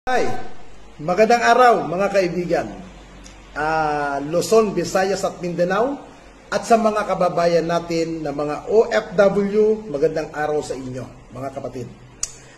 Hi, magandang araw mga kaibigan. Luzon, Visayas at Mindanao at sa mga kababayan natin na mga OFW, magandang araw sa inyo mga kapatid.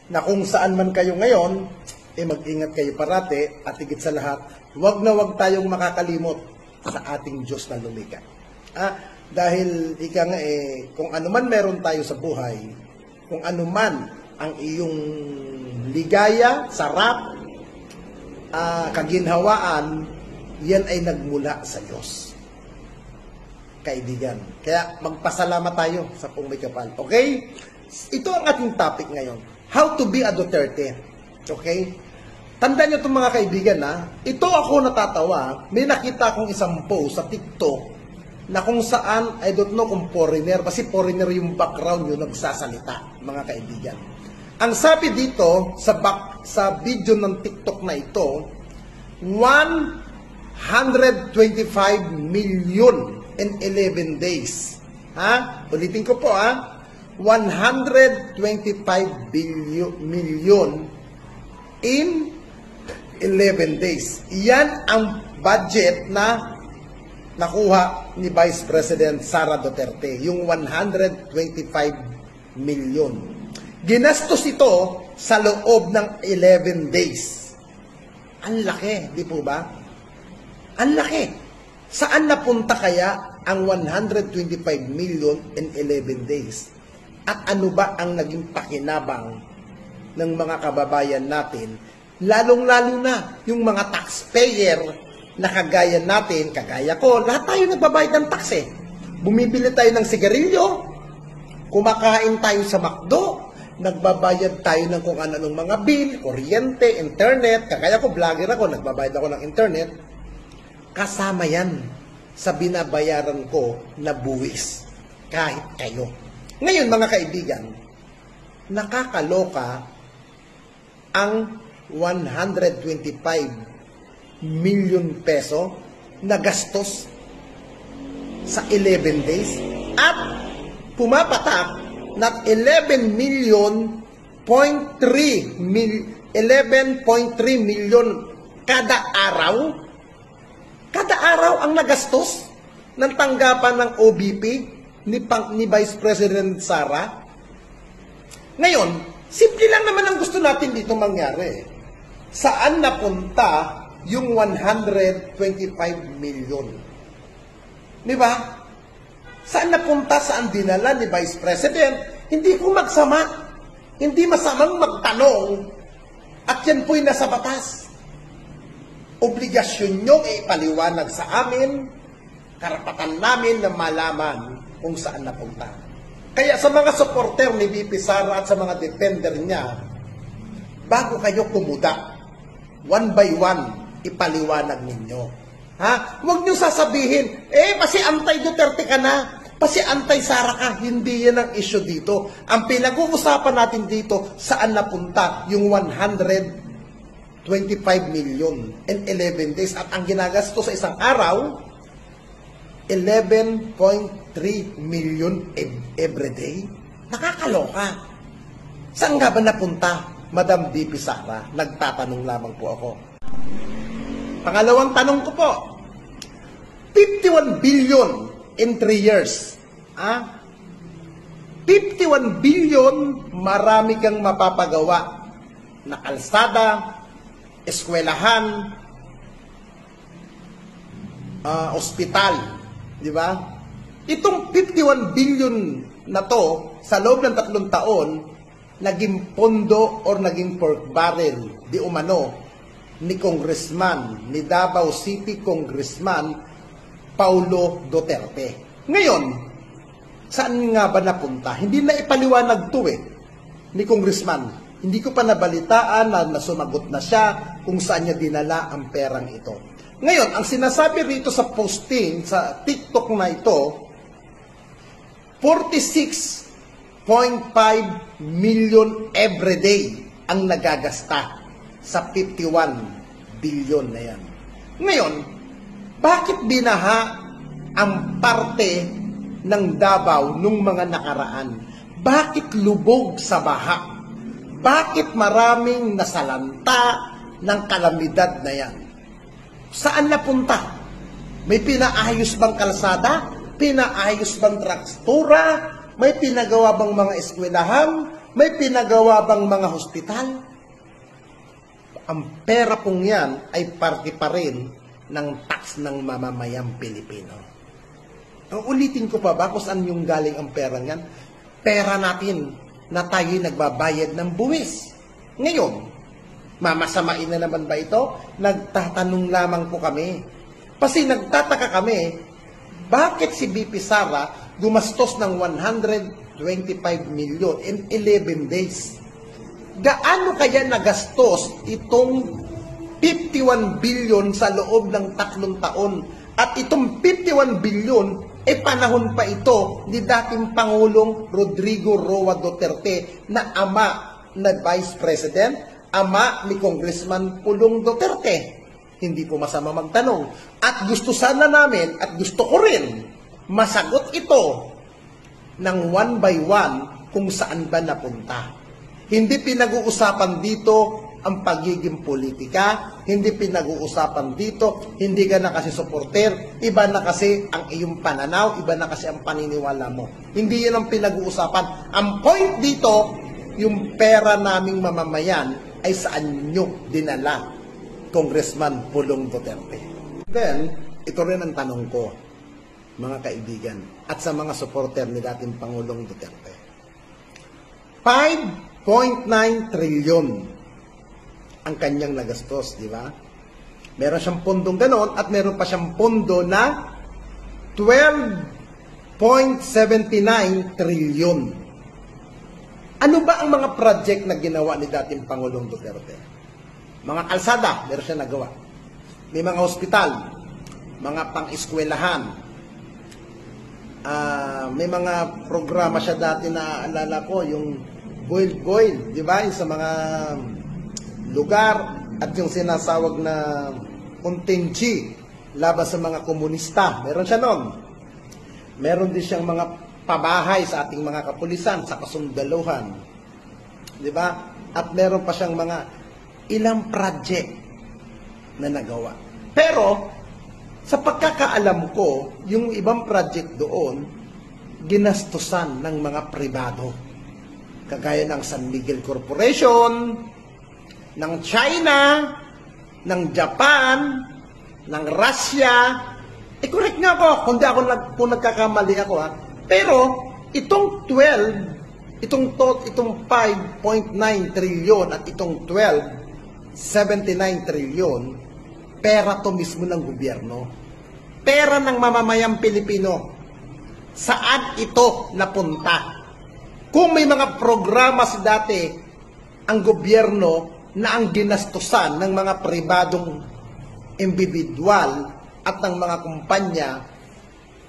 Na kung saan man kayo ngayon, mag-ingat kayo parate at higit sa lahat, wag na wag tayong makakalimot sa ating Diyos na lumikha. Dahil ika nga kung ano man meron tayo sa buhay, kung ano man ang iyong ligaya, sarap, kaginhawaan, yan ay nagmula sa Diyos. Kaibigan. Kaya magpasalamat tayo sa pong may kapal. Okay? Ito ang ating topic ngayon. How to be a Duterte. Okay? Tandaan nyo itong mga kaibigan ito ako natatawa. May nakita akong isang post sa TikTok na kung saan, I don't know kung foreigner, kasi foreigner yung background yung nagsasalita, mga kaibigan. Ang sabi dito sa video ng TikTok na ito, 125 million in 11 days. Ulitin ko po 125 million in 11 days. Yan ang budget na nakuha ni Vice President Sara Duterte, yung 125 million. Ginastos ito sa loob ng 11 days. Ang laki, di po ba? Ang laki. Saan napunta kaya ang 125 million in 11 days? At ano ba ang naging pakinabang ng mga kababayan natin? Lalong-lalo na yung mga taxpayer na kagaya natin, kagaya ko, lahat tayo nagbabayad ng tax Bumibili tayo ng sigarilyo, kumakain tayo sa McDo, nagbabayad tayo ng kung ano-anong mga bill, kuryente, internet. Kagaya ko, vlogger ako, nagbabayad ako ng internet. Kasama yan sa binabayaran ko na buwis. Kahit kayo. Ngayon, mga kaibigan, nakakaloka ang 125 million peso na gastos sa 11 days at pumapatak na 11.3 million kada araw. Kada araw ang nagastos ng tanggapan ng OBP ni Vice President Sara. Ngayon, simple lang naman ang gusto natin dito mangyari. Saan napunta yung 125 million? Di ba? Saan napunta, saan dinala ni Vice President? Hindi ko magsama. Hindi masamang magtanong. At yan po'y nasa batas. Obligasyon nyo ipaliwanag sa amin, karapatan namin na malaman kung saan napunta. Kaya sa mga supporter ni VP Sara at sa mga defender niya, bago kayo kumuda, one by one, ipaliwanag ninyo. Huwag nyo sasabihin, pasi anti-Duterte ka na, pasi anti-Sara ka. Hindi yan ang issue dito. Ang pinag-uusapan natin dito, saan napunta yung 125 million in 11 days. At ang ginagasto sa isang araw, 11.3 million every day. Nakakaloka. Saan nga ba napunta, Madam VP Sara? Nagtatanong lamang po ako. Pangalawang tanong ko po, 51 billion in 3 years. 51 billion, marami kang mapapagawa na kalsada, eskwelahan, ospital. Di ba? Itong 51 billion na to, sa loob ng 3 taon, naging pondo or naging pork barrel, di umano, ni Congressman, ni Davao City Congressman Paulo Duterte. Ngayon, saan nga ba napunta? Hindi na ipaliwanag to ni Congressman. Hindi ko pa nabalitaan na sumagot na siya kung saan niya dinala ang perang ito. Ngayon, ang sinasabi rito sa posting sa TikTok na ito, 46.5 million everyday ang nagagasta sa 51 billion na yan. Ngayon, bakit binaha ang parte ng Davao nung mga nakaraan? Bakit lubog sa baha? Bakit maraming nasalanta, ng kalamidad na yan? Saan napunta? May pinaayos bang kalsada? Pinaayos bang traktura? May pinagawa bang mga eskwelahan? May pinagawa bang mga hospital? Ang pera pong yan ay parte pa rin ng tax ng mamamayang Pilipino. Ulitin ko pa ba kung saan yung galing ang pera yan? Pera natin na tayo'y nagbabayad ng buwis. Ngayon, mamasamain na naman ba ito? Nagtatanong lamang po kami. Kasi nagtataka kami, bakit si BP Sara gumastos ng 125 million in 11 days? Gaano kaya nagastos itong 51 billion sa loob ng 3 taon? At itong 51 billion, panahon pa ito ni dating Pangulong Rodrigo Roa Duterte na ama na Vice President, ama ni Congressman Pulong Duterte. Hindi po masama magtanong. At gusto sana namin, at gusto ko rin, masagot ito ng one by one kung saan ba napunta. Hindi pinag-uusapan dito ang pagiging politika, hindi pinag-uusapan dito, hindi ka na kasi supporter, iba na kasi ang iyong pananaw, iba na kasi ang paniniwala mo. Hindi yan ang pinag-uusapan. Ang point dito, yung pera naming mamamayan ay saan nyo dinala, Congressman Pulong Duterte. Then, ito rin ang tanong ko, mga kaibigan, at sa mga supporter ni dating Pangulong Duterte. 5.9 trilyon ang kanyang nagastos, di ba? Meron siyang pondong ganon at meron pa siyang pondo na 12.79 trilyon. Ano ba ang mga project na ginawa ni dating Pangulong Duterte? Mga kalsada, meron siya nagawa. May mga hospital, mga pang-eskwelahan, may mga programa siya dati na alala ko, yung boil, di ba? Yung sa mga lugar at yung sinasawag na kontinji laban sa mga komunista. Meron siya noon. Meron din siyang mga pabahay sa ating mga kapulisan, sa kasundaluhan. Di ba? At meron pa siyang mga ilang project na nagawa. Pero, sa pagkakaalam ko, yung ibang project doon, ginastusan ng mga pribado. Kagaya ng San Miguel Corporation, ng China, ng Japan, ng Russia. Correct nga ako, kung nagkakamali ako ha. Pero, itong 5.9 trilyon at itong 12.79 trilyon, pera to mismo ng gobyerno. Pera ng mamamayang Pilipino. Saan ito napunta? Kung may mga programa sa dati ang gobyerno na ang ginastusan ng mga pribadong individual at ng mga kumpanya,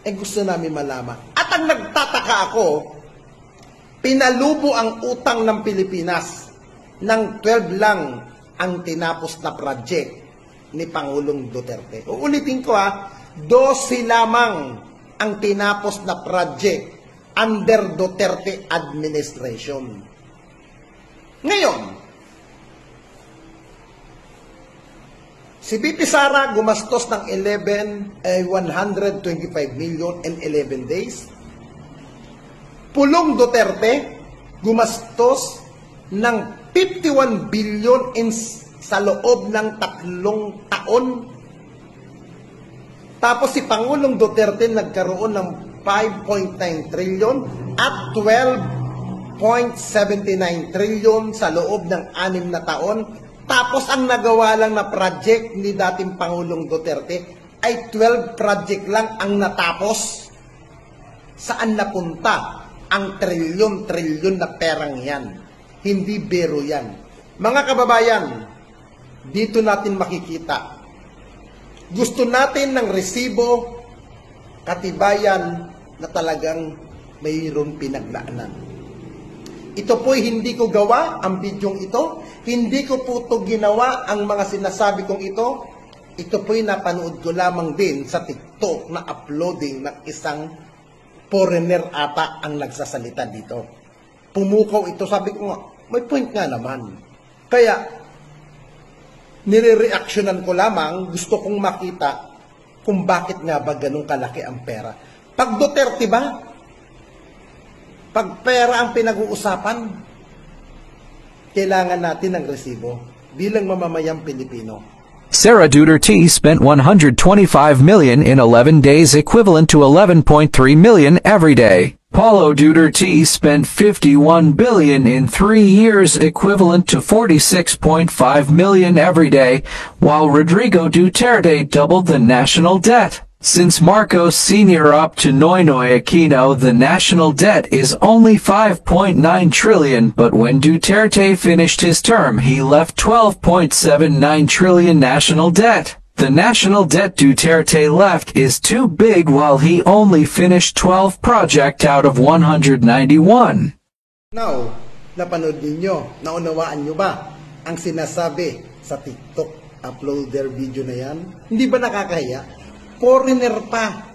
gusto namin malaman. At ang nagtataka ako, pinalubo ang utang ng Pilipinas ng 12 lang ang tinapos na project ni Pangulong Duterte. Uulitin ko 12 lamang ang tinapos na project under Duterte administration. Ngayon, si BP Sara gumastos ng 125 million in 11 days. Pulong Duterte gumastos ng 51 billion sa loob ng 3 taon. Tapos si Pangulong Duterte nagkaroon ng 5.9 trillion at 12.79 trillion sa loob ng 6 na taon. Tapos ang nagawa lang na project ni dating Pangulong Duterte ay 12 project lang ang natapos. Saan napunta ang trilyon-trilyon na perang yan? Hindi biro yan. Mga kababayan, dito natin makikita. Gusto natin ng resibo, katibayan na talagang mayroong pinaglaanan. Ito po'y hindi ko gawa, ang bidyong ito. Hindi ko po ito ginawa, ang mga sinasabi kong ito. Ito po'y napanood ko lamang din sa TikTok na uploading ng isang foreigner ata ang nagsasalita dito. Pumukaw ito, sabi ko nga, may point nga naman. Kaya, Nire-reactionan ko lamang, gusto kong makita kung bakit nga ba ganun kalaki ang pera. Pag Duterte ba? Pag pera ang pinag-uusapan, kailangan natin ng resibo bilang mamamayang Pilipino. Sara Duterte spent 125 million in 11 days, equivalent to 11.3 million every day. Paulo Duterte spent 51 billion in 3 years, equivalent to 46.5 million every day, while Rodrigo Duterte doubled the national debt. Since Marcos Sr. up to Noynoy Aquino, the national debt is only 5.9 trillion, but when Duterte finished his term, he left 12.79 trillion national debt. The national debt Duterte left is too big, while he only finished 12 projects out of 191. Now, napanood ninyo, naunawaan nyo ba ang sinasabi sa TikTok upload their video na yan? Hindi ba nakakahiya? Foreigner pa.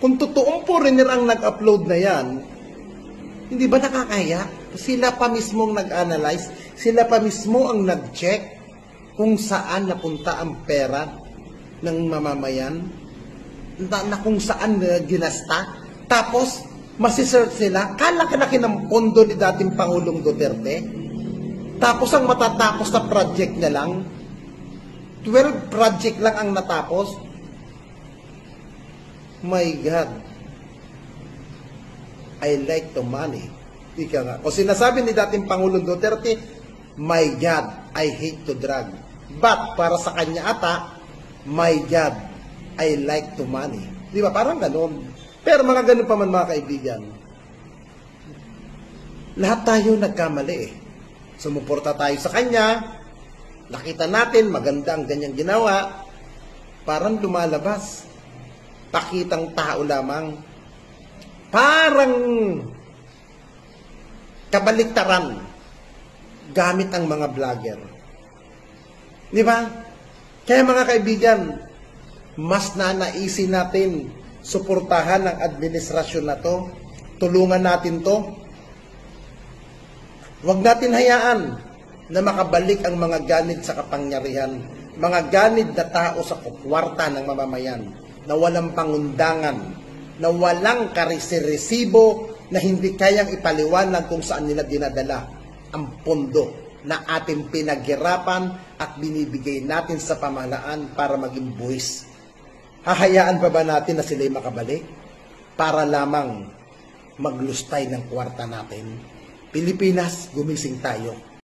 Kung totoong foreigner ang nag-upload na yan, hindi ba nakakahiya? Sila pa mismong nag-analyze, sila pa mismo ang nag-check kung saan napunta ang pera ng mamamayan, na kung saan ginasta. Tapos, masisearch sila, kalaki-laki ng pondo ni dating Pangulong Duterte. Tapos, ang matatapos na project niya lang, 12 project lang ang natapos. My God, I like the money. Ika nga. O sinasabi ni dating Pangulong Duterte, my God, I hate to drug. But, para sa kanya ata, my God, I like to money. Di ba? Parang ganun. Pero mga ganun pa man mga kaibigan. Lahat tayo nagkamali eh. Sumuporta tayo sa kanya. Nakita natin, maganda ang ganyang ginawa. Parang lumalabas. Pakitang tao lamang. Parang kabaliktaran gamit ang mga vlogger. Di ba? Kaya mga kaibigan, mas nanaisin natin suportahan ang administrasyon na to. Tulungan natin to. Huwag natin hayaan na makabalik ang mga ganid sa kapangyarihan. Mga ganid na tao sa kwarta ng mamamayan. Na walang pangundangan. Na walang karisiresibo na hindi kayang ipaliwanag kung saan nila dinadala ang pondo na ating pinaghirapan at binibigay natin sa pamahalaan para maging buwis. Hahayaan pa ba natin na sila'y makabalik para lamang maglustay ng kwarta natin? Pilipinas, gumising tayo.